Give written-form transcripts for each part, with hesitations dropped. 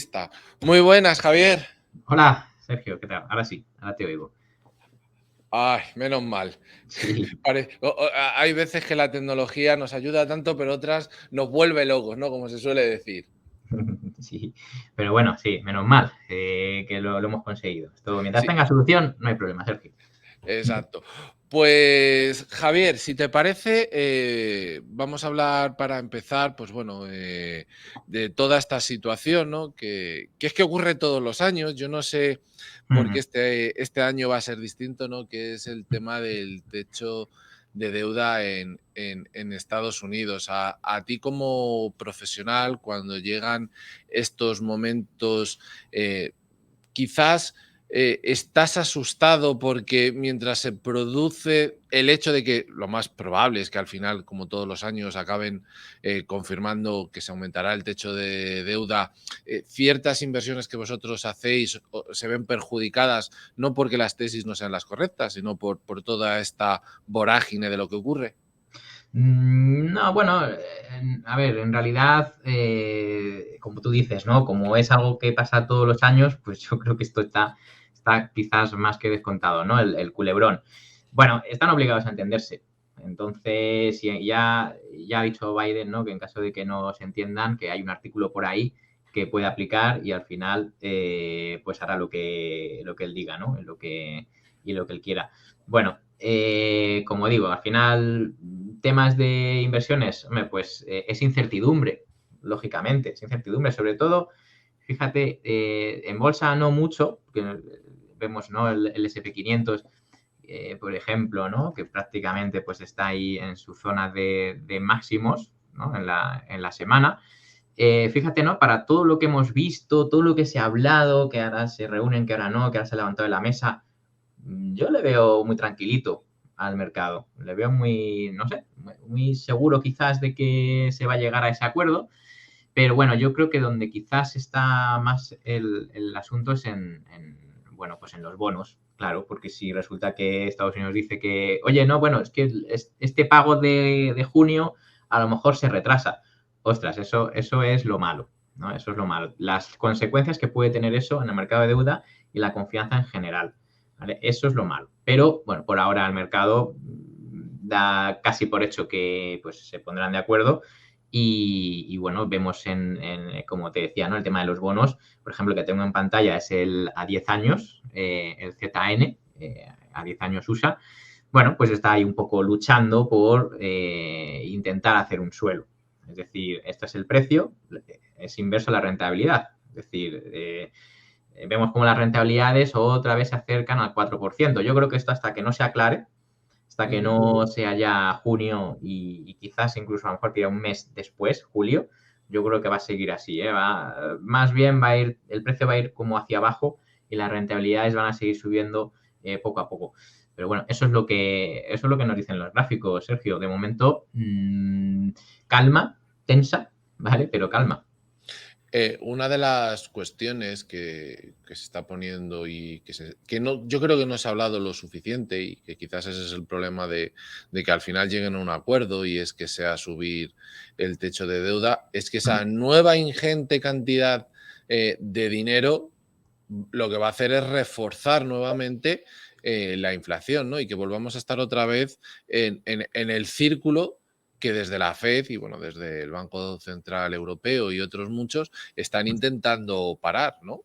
Está. Muy buenas, Javier. Hola, Sergio, ¿qué tal? Ahora sí, ahora te oigo. Ay, menos mal. Sí, Hay veces que la tecnología nos ayuda tanto, pero otras nos vuelve locos, ¿no? Como se suele decir. sí. Pero bueno, sí, menos mal que lo hemos conseguido. Esto, mientras Sí, tenga solución, no hay problema, Sergio. exacto. Pues, Javier, si te parece, vamos a hablar para empezar, pues bueno, de toda esta situación, ¿no? Que es que ocurre todos los años. Yo no sé por qué Ujú. este año va a ser distinto, ¿no? Que es el tema del techo de deuda en Estados Unidos. A ti como profesional, cuando llegan estos momentos, quizás estás asustado porque mientras se produce el hecho de que lo más probable es que al final, como todos los años, acaben confirmando que se aumentará el techo de deuda, ciertas inversiones que vosotros hacéis se ven perjudicadas no porque las tesis no sean las correctas, sino por toda esta vorágine de lo que ocurre. No, bueno, a ver, en realidad, como tú dices, ¿no? Como es algo que pasa todos los años, pues yo creo que esto está quizás más que descontado, ¿no? El culebrón. Bueno, están obligados a entenderse. Entonces, ya ha dicho Biden, ¿no? Que en caso de que no se entiendan, que hay un artículo por ahí que puede aplicar y al final, pues hará lo que él diga, ¿no? Lo que él quiera. Bueno, como digo, al final, temas de inversiones, hombre, pues es incertidumbre, lógicamente, es incertidumbre. Sobre todo, fíjate, en bolsa no mucho, que vemos, ¿no? El S&P 500, por ejemplo, ¿no? Que prácticamente pues está ahí en su zona de máximos, ¿no? En la semana. Fíjate, ¿no? Para todo lo que hemos visto, todo lo que se ha hablado, que ahora se reúnen, que ahora no, que ahora se ha levantado de la mesa, yo le veo muy tranquilito al mercado. Le veo muy, no sé, muy seguro quizás de que se va a llegar a ese acuerdo. Pero bueno, yo creo que donde quizás está más el asunto es bueno, pues en los bonos, claro, porque si resulta que Estados Unidos dice que, oye, no, bueno, es que este pago de junio a lo mejor se retrasa. Ostras, eso es lo malo, ¿no? Eso es lo malo. Las consecuencias que puede tener eso en el mercado de deuda y la confianza en general, ¿vale? Eso es lo malo. Pero, bueno, por ahora el mercado da casi por hecho que pues, se pondrán de acuerdo bueno, vemos como te decía, ¿no? El tema de los bonos, por ejemplo, que tengo en pantalla es el a 10 años, el ZN, a 10 años USA. Bueno, pues está ahí un poco luchando por intentar hacer un suelo. Es decir, este es el precio, es inverso a la rentabilidad. Es decir, vemos como las rentabilidades otra vez se acercan al 4%. Yo creo que esto hasta que no se aclare, hasta que Ujú. no sea ya junio y quizás incluso a lo mejor tira un mes después, julio, yo creo que va a seguir así, ¿eh? Más bien el precio va a ir como hacia abajo y las rentabilidades van a seguir subiendo poco a poco. Pero bueno, eso es lo que nos dicen los gráficos, Sergio. De momento, calma, tensa, ¿vale? Pero calma. Una de las cuestiones que se está poniendo y que no, yo creo que no se ha hablado lo suficiente y que quizás ese es el problema de que al final lleguen a un acuerdo y es que sea subir el techo de deuda, es que esa nueva ingente cantidad de dinero lo que va a hacer es reforzar nuevamente la inflación, ¿no? Y que volvamos a estar otra vez en el círculo que desde la Fed y bueno, desde el Banco Central Europeo y otros muchos están intentando parar, ¿no?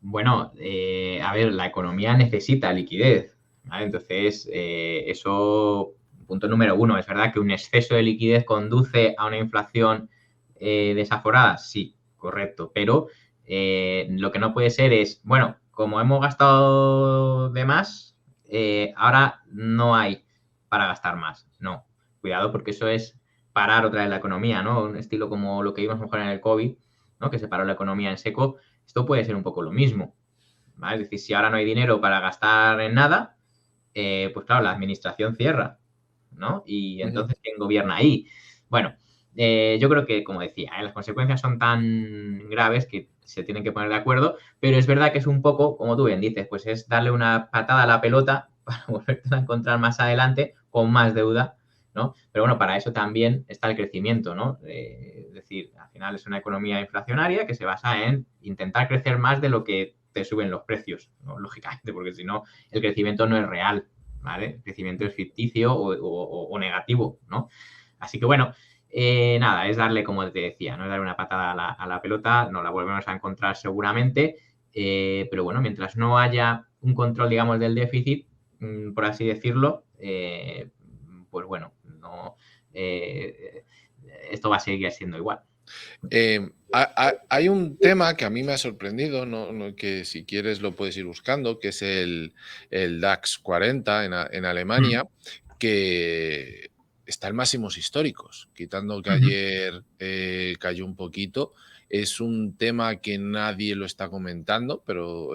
Bueno, a ver, la economía necesita liquidez, ¿vale? Entonces, eso, punto número uno, ¿es verdad que un exceso de liquidez conduce a una inflación desaforada? Sí, correcto, pero lo que no puede ser es, bueno, como hemos gastado de más, ahora no hay para gastar más. No, cuidado porque eso es parar otra vez la economía, ¿no? Un estilo como lo que vimos mejor en el COVID, ¿no? Que se paró la economía en seco. Esto puede ser un poco lo mismo, ¿vale? Es decir, si ahora no hay dinero para gastar en nada, pues claro, la administración cierra, ¿no? Y Ujú. entonces, ¿quién gobierna ahí? Bueno, yo creo que, como decía, las consecuencias son tan graves que se tienen que poner de acuerdo, pero es verdad que es un poco, como tú bien dices, pues es darle una patada a la pelota para volver a encontrar más adelante con más deuda ¿no? Pero bueno, para eso también está el crecimiento, ¿no? Es decir, al final es una economía inflacionaria que se basa en intentar crecer más de lo que te suben los precios, ¿no? Lógicamente, porque si no, el crecimiento no es real, ¿vale? El crecimiento es ficticio o negativo, ¿no? Así que bueno, nada, es darle, como te decía, no es darle una patada a la pelota, nos la volvemos a encontrar seguramente, pero bueno, mientras no haya un control, digamos, del déficit, por así decirlo, pues bueno, no, esto va a seguir siendo igual. Hay un tema que a mí me ha sorprendido, que si quieres lo puedes ir buscando, que es el DAX 40 en Mm, Alemania, que está en máximos históricos, quitando que ujú. ayer cayó un poquito. Es un tema que nadie lo está comentando, pero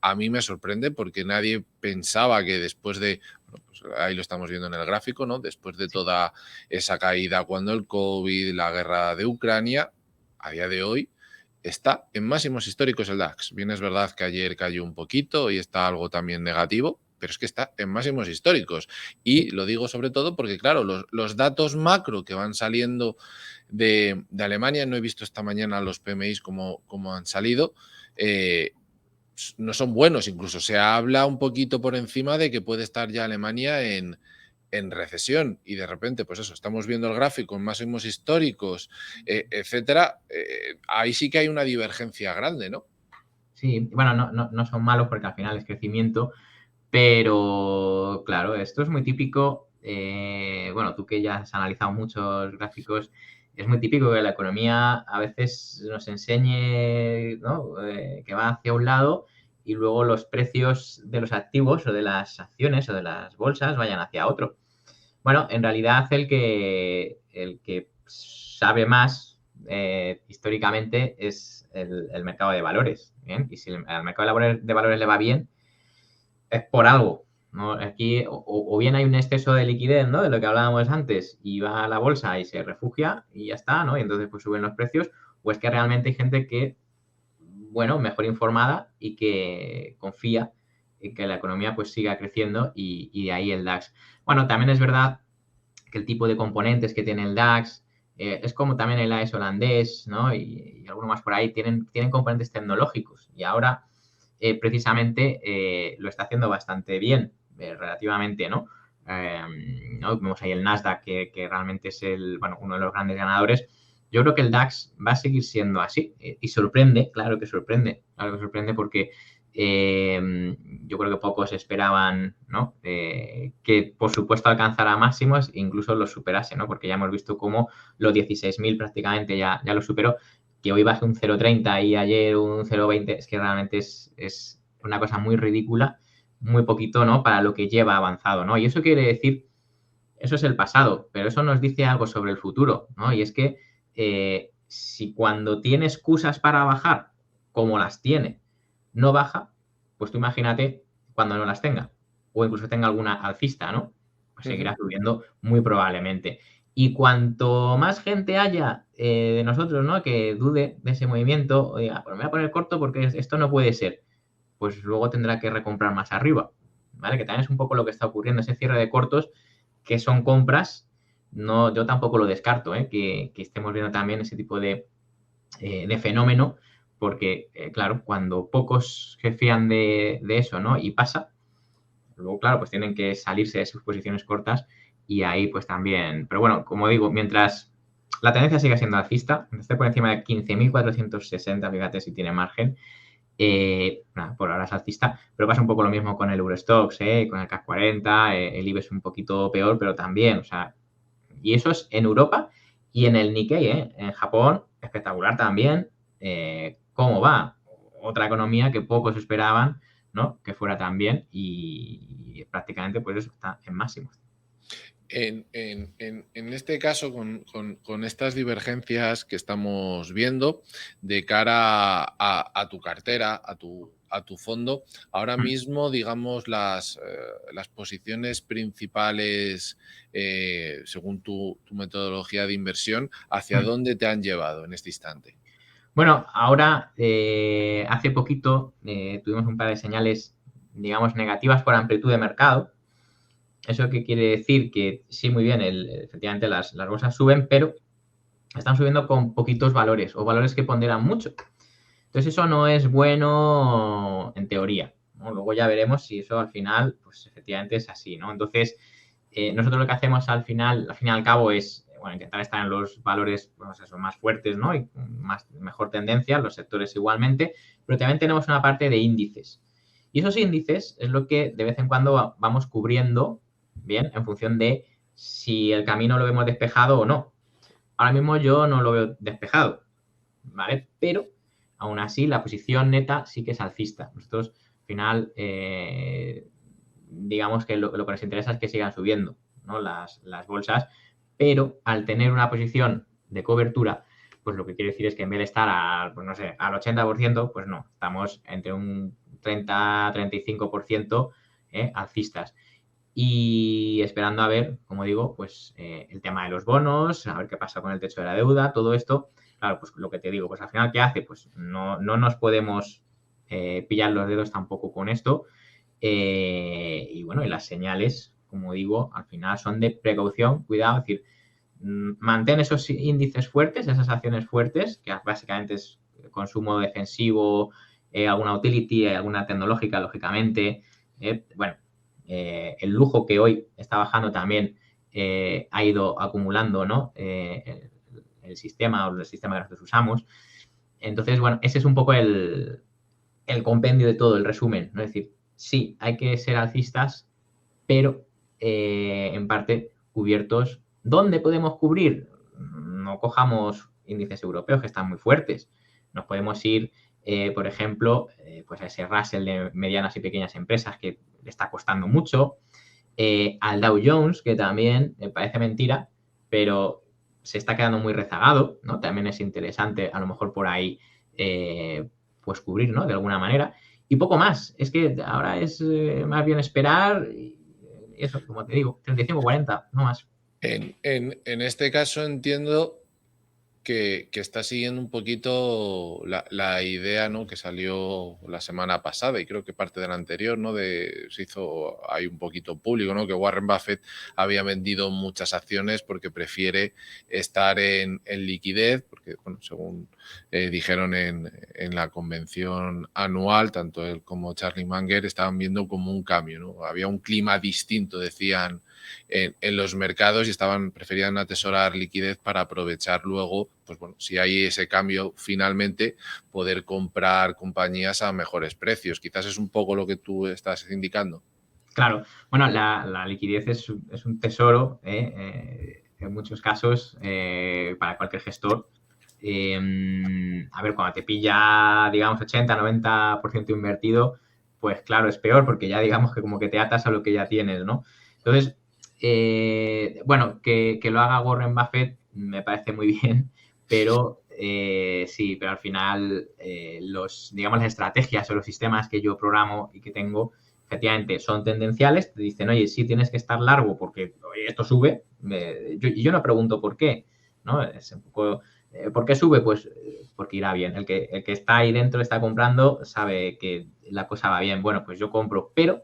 a mí me sorprende porque nadie pensaba que después de, bueno, pues ahí lo estamos viendo en el gráfico, ¿no? Después de Sí, toda esa caída, cuando el COVID, la guerra de Ucrania, a día de hoy está en máximos históricos el DAX. Bien, es verdad que ayer cayó un poquito y está algo también negativo, pero es que está en máximos históricos. Y sí. lo digo sobre todo porque, claro, los datos macro que van saliendo de Alemania, no he visto esta mañana los PMIs como han salido, no son buenos. Incluso se habla un poquito por encima de que puede estar ya Alemania en recesión y de repente, pues eso, estamos viendo el gráfico en máximos históricos, etcétera. Ahí sí que hay una divergencia grande, ¿no? Sí, bueno, no son malos porque al final es crecimiento, pero claro, esto es muy típico. Bueno, tú que ya has analizado muchos gráficos, es muy típico que la economía a veces nos enseñe, ¿no? Que va hacia un lado y luego los precios de los activos o de las acciones o de las bolsas vayan hacia otro. Bueno, en realidad el que sabe más históricamente es el mercado de valores. ¿Bien? Y si al mercado de valores le va bien, es por algo. ¿No? Aquí o bien hay un exceso de liquidez, ¿no? De lo que hablábamos antes, y va a la bolsa y se refugia y ya está, ¿no? Y entonces pues suben los precios, o es que realmente hay gente que, bueno, mejor informada y que confía en que la economía pues siga creciendo y de ahí el DAX. Bueno, también es verdad que el tipo de componentes que tiene el DAX, es como también el AES holandés, ¿no? Y alguno más por ahí, tienen componentes tecnológicos. Y ahora, precisamente, lo está haciendo bastante bien, relativamente, ¿no? ¿No? Vemos ahí el Nasdaq, que realmente es bueno, uno de los grandes ganadores. Yo creo que el DAX va a seguir siendo así. Y sorprende, claro que sorprende porque yo creo que pocos esperaban, ¿no? Que por supuesto alcanzara máximos e incluso los superase, ¿no? Porque ya hemos visto cómo los 16.000 prácticamente ya lo superó, que hoy baje un 0,30 y ayer un 0,20, es que realmente es una cosa muy ridícula, muy poquito, ¿no? Para lo que lleva avanzado, ¿no? Y eso quiere decir, eso es el pasado, pero eso nos dice algo sobre el futuro, ¿no? Y es que si cuando tiene excusas para bajar, como las tiene, no baja, pues tú imagínate cuando no las tenga, o incluso tenga alguna alcista, ¿no? Pues Ujú. seguirá subiendo muy probablemente. Y cuanto más gente haya de nosotros, ¿no? Que dude de ese movimiento, o diga, pues me voy a poner corto porque esto no puede ser, pues luego tendrá que recomprar más arriba, ¿vale? Que también es un poco lo que está ocurriendo, ese cierre de cortos, que son compras, no, yo tampoco lo descarto, ¿eh? Que estemos viendo también ese tipo de fenómeno, porque, claro, cuando pocos se fían de eso, ¿no? Y pasa, luego, claro, pues tienen que salirse de sus posiciones cortas y ahí pues también, pero bueno, como digo, mientras la tendencia siga siendo alcista, esté por encima de 15.460, fíjate si tiene margen, nada, por ahora es alcista, pero pasa un poco lo mismo con el Eurostoxx, con el CAC 40, el IBEX un poquito peor, pero también, o sea, y eso es en Europa y en el Nikkei, en Japón, espectacular también. ¿Cómo va? Otra economía que pocos esperaban, ¿no? Que fuera tan bien y prácticamente pues eso está en máximos. En este caso, con estas divergencias que estamos viendo de cara a tu cartera, a tu fondo, ahora Mm. mismo, digamos, las posiciones principales, según tu metodología de inversión, ¿hacia Mm. dónde te han llevado en este instante? Bueno, ahora, hace poquito tuvimos un par de señales, digamos, negativas por amplitud de mercado. ¿Eso qué quiere decir? Que sí, muy bien, efectivamente las bolsas suben, pero están subiendo con poquitos valores o valores que ponderan mucho. Entonces eso no es bueno en teoría, ¿no? Luego ya veremos si eso al final, pues efectivamente es así, ¿no? Entonces, nosotros lo que hacemos al fin y al cabo es, bueno, intentar estar en los valores, pues eso, más fuertes, ¿no? Y con mejor tendencia, los sectores igualmente, pero también tenemos una parte de índices. Y esos índices es lo que de vez en cuando vamos cubriendo, bien, en función de si el camino lo vemos despejado o no. Ahora mismo yo no lo veo despejado, ¿vale? Pero aún así la posición neta sí que es alcista. Nosotros, al final, digamos que lo que nos interesa es que sigan subiendo, ¿no? Las bolsas, pero al tener una posición de cobertura, pues lo que quiere decir es que en vez de estar al, pues no sé, al 80%, pues no, estamos entre un 30-35% alcistas. Y esperando a ver, como digo, pues el tema de los bonos, a ver qué pasa con el techo de la deuda, todo esto. Claro, pues lo que te digo, pues al final, ¿qué hace? Pues no nos podemos pillar los dedos tampoco con esto. Y bueno, y las señales, como digo, al final son de precaución, cuidado, es decir, mantén esos índices fuertes, esas acciones fuertes, que básicamente es consumo defensivo, alguna utility, alguna tecnológica, lógicamente. Bueno, el lujo que hoy está bajando también ha ido acumulando, ¿no? El sistema o el sistema que nosotros usamos. Entonces, bueno, ese es un poco el compendio de todo, el resumen, ¿no? Es decir, sí, hay que ser alcistas, pero en parte cubiertos. ¿Dónde podemos cubrir? No cojamos índices europeos que están muy fuertes. Nos podemos ir, por ejemplo, pues a ese Russell de medianas y pequeñas empresas que le está costando mucho, al Dow Jones, que también parece mentira, pero se está quedando muy rezagado, ¿no? También es interesante, a lo mejor por ahí, pues cubrir, ¿no? De alguna manera. Y poco más. Es que ahora es más bien esperar y eso, como te digo, 35-40, no más. En este caso entiendo que está siguiendo un poquito la idea, ¿no? Que salió la semana pasada y creo que parte de la anterior, ¿no? Se hizo ahí un poquito público, ¿no? Que Warren Buffett había vendido muchas acciones porque prefiere estar en liquidez, porque, bueno, según dijeron en la convención anual, tanto él como Charlie Munger estaban viendo como un cambio, ¿no? Había un clima distinto, decían, en los mercados y preferían atesorar liquidez para aprovechar luego, pues bueno, si hay ese cambio finalmente, poder comprar compañías a mejores precios. Quizás es un poco lo que tú estás indicando. Claro, bueno, la liquidez es un tesoro en muchos casos para cualquier gestor. A ver, cuando te pilla, digamos, 80-90% invertido, pues claro, es peor porque ya digamos que como que te atas a lo que ya tienes, ¿no? Entonces, bueno, que lo haga Warren Buffett me parece muy bien, pero sí, pero al final digamos, las estrategias o los sistemas que yo programo y que tengo efectivamente son tendenciales, te dicen, oye, sí tienes que estar largo porque oye, esto sube, y yo no pregunto por qué, ¿no? Es un poco, ¿por qué sube? Pues porque irá bien. El que está ahí dentro, está comprando, sabe que la cosa va bien. Bueno, pues yo compro, pero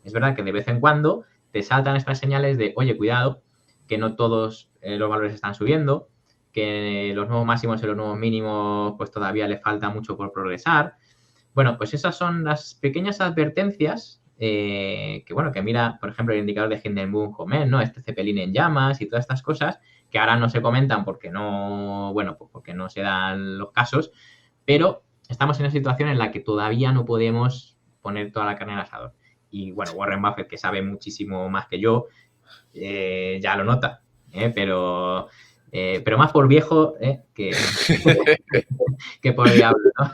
es verdad que de vez en cuando te saltan estas señales de, oye, cuidado, que no todos los valores están subiendo, que los nuevos máximos y los nuevos mínimos pues todavía le falta mucho por progresar. Bueno, pues esas son las pequeñas advertencias que, bueno, que mira, por ejemplo, el indicador de Hindenburg-Homem, ¿no? Este cepelín en llamas y todas estas cosas que ahora no se comentan porque no, bueno, pues porque no se dan los casos, pero estamos en una situación en la que todavía no podemos poner toda la carne al asador. Y bueno, Warren Buffett, que sabe muchísimo más que yo, ya lo nota, pero más por viejo que por diablo, ¿no?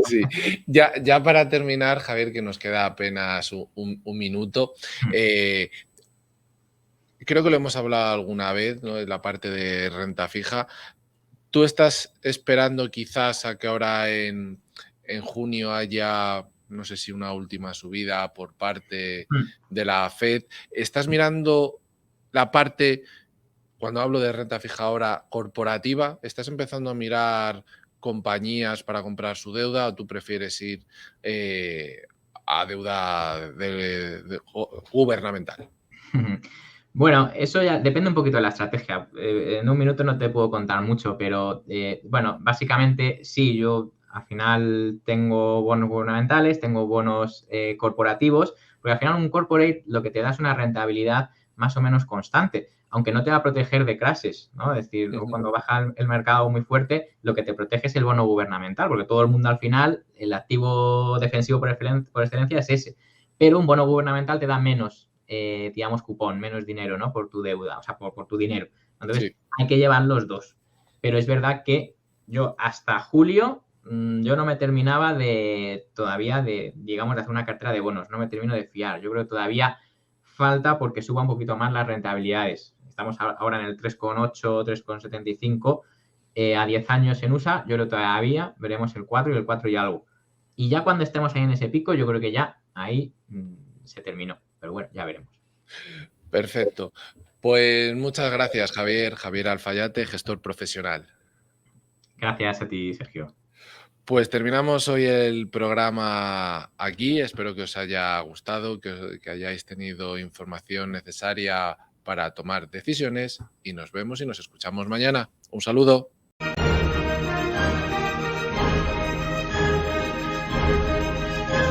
Sí, ya para terminar, Javier, que nos queda apenas un minuto. Creo que lo hemos hablado alguna vez, ¿no? En la parte de renta fija. ¿Tú estás esperando quizás a que ahora en junio haya, no sé si una última subida por parte de la Fed? ¿Estás mirando la parte, cuando hablo de renta fija ahora, corporativa? ¿Estás empezando a mirar compañías para comprar su deuda o tú prefieres ir a deuda gubernamental? Bueno, eso ya depende un poquito de la estrategia. En un minuto no te puedo contar mucho, pero bueno, básicamente sí, yo al final tengo bonos gubernamentales, tengo bonos corporativos, porque al final un corporate lo que te da es una rentabilidad más o menos constante, aunque no te va a proteger de crashes, ¿no? Es decir, luego Ujú. cuando baja el mercado muy fuerte, lo que te protege es el bono gubernamental, porque todo el mundo al final, el activo defensivo por excelencia es ese. Pero un bono gubernamental te da menos, digamos, cupón, menos dinero, ¿no? Por tu deuda, o sea, por tu dinero. Entonces, Sí. hay que llevar los dos. Pero es verdad que yo hasta julio yo no me terminaba todavía digamos, de hacer una cartera de bonos, no me termino de fiar. Yo creo que todavía falta porque suba un poquito más las rentabilidades. Estamos ahora en el 3,8, 3,75 a 10 años en USA, yo creo que todavía veremos el 4 y el 4 y algo. Y ya cuando estemos ahí en ese pico, yo creo que ya ahí se terminó. Pero bueno, ya veremos. Perfecto. Pues muchas gracias, Javier. Javier Alfayate, gestor profesional. Gracias a ti, Sergio. Pues terminamos hoy el programa aquí. Espero que os haya gustado, que hayáis tenido información necesaria para tomar decisiones y nos vemos y nos escuchamos mañana. Un saludo.